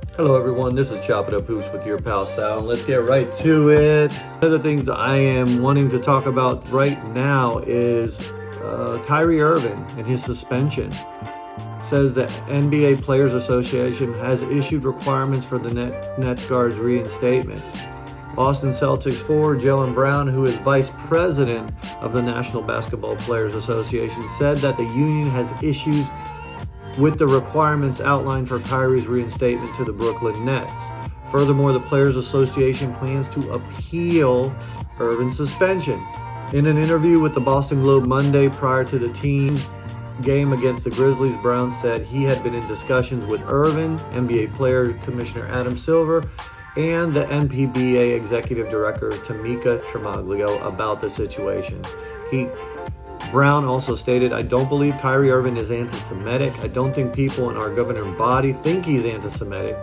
Hello everyone, this is Chop It Up Hoops with your pal Sal. Let's get right to it. One of the things I am wanting to talk about right now is Kyrie Irving and his suspension. It says the NBA Players Association has issued requirements for the Nets guard's reinstatement. Boston Celtics forward Jaylen Brown, who is vice president of the National Basketball Players Association, said that the union has issues with the requirements outlined for Kyrie's reinstatement to the Brooklyn Nets. Furthermore, the Players Association plans to appeal Irving's suspension. In an interview with the Boston Globe Monday prior to the team's game against the Grizzlies, Brown said he had been in discussions with Irving, NBA player Commissioner Adam Silver, and the NPBA Executive Director Tamika Tremaglio about the situation. Brown also stated, "I don't believe Kyrie Irving is anti-Semitic. I don't think people in our governing body think he's anti-Semitic.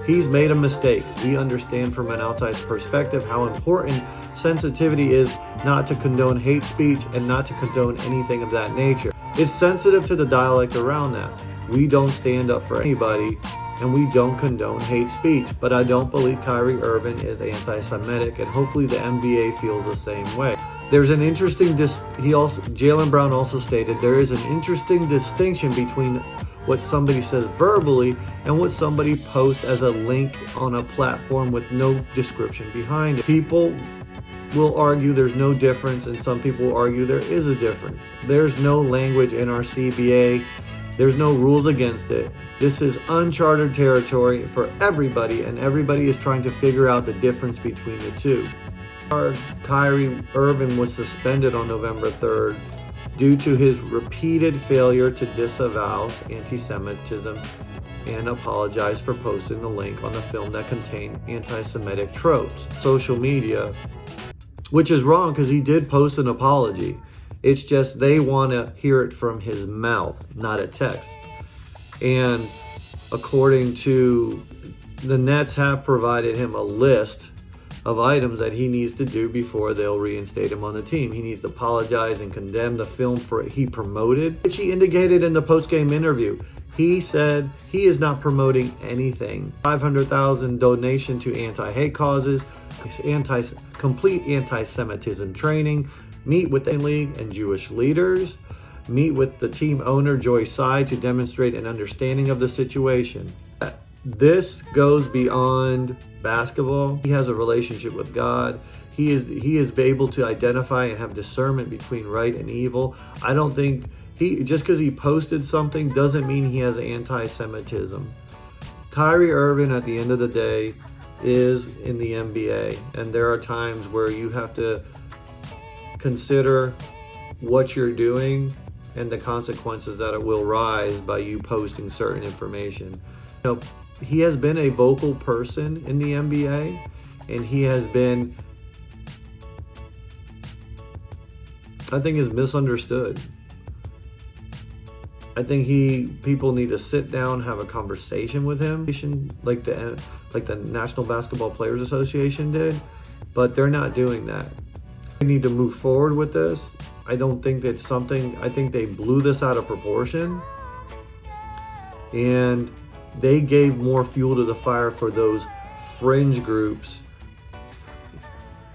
He's made a mistake. We understand from an outside perspective how important sensitivity is not to condone hate speech and not to condone anything of that nature. It's sensitive to the dialect around that. We don't stand up for anybody and we don't condone hate speech, but I don't believe Kyrie Irving is anti-Semitic, and hopefully the NBA feels the same way." There's an interesting Jaylen Brown also stated there is an interesting distinction between what somebody says verbally and what somebody posts as a link on a platform with no description behind it. People will argue there's no difference, and some people will argue there is a difference. There's no language in our CBA. There's no rules against it. This is uncharted territory for everybody, and everybody is trying to figure out the difference between the two. Kyrie Irving was suspended on November 3rd due to his repeated failure to disavow anti-Semitism and apologize for posting the link on the film that contained anti-Semitic tropes. Social media, which is wrong because he did post an apology. It's just they want to hear it from his mouth, not a text. And according to the Nets have provided him a list of items that he needs to do before they'll reinstate him on the team. He needs to apologize and condemn the film for he promoted, which he indicated in the post-game interview. He said he is not promoting anything. $500,000 donation to anti-hate causes, complete anti-Semitism training, meet with the league and Jewish leaders, meet with the team owner Joy Tsai to demonstrate an understanding of the situation. This goes beyond basketball. He has a relationship with God. He is able to identify and have discernment between right and evil. I don't think just because he posted something doesn't mean he has anti-Semitism. Kyrie Irving, at the end of the day, is in the NBA, and there are times where you have to consider what you're doing and the consequences that it will rise by you posting certain information. You know, he has been a vocal person in the NBA, and he has been, I think, is misunderstood. I think people need to sit down, have a conversation with him, like the National Basketball Players Association did, but they're not doing that. We need to move forward with this. I don't think that's something, I think they blew this out of proportion, and they gave more fuel to the fire for those fringe groups.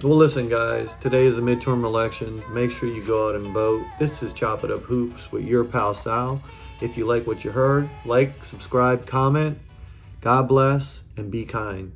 Well, listen, guys, today is the midterm elections. Make sure you go out and vote. This is Chop It Up Hoops with your pal Sal. If you like what you heard, like, subscribe, comment. God bless, and be kind.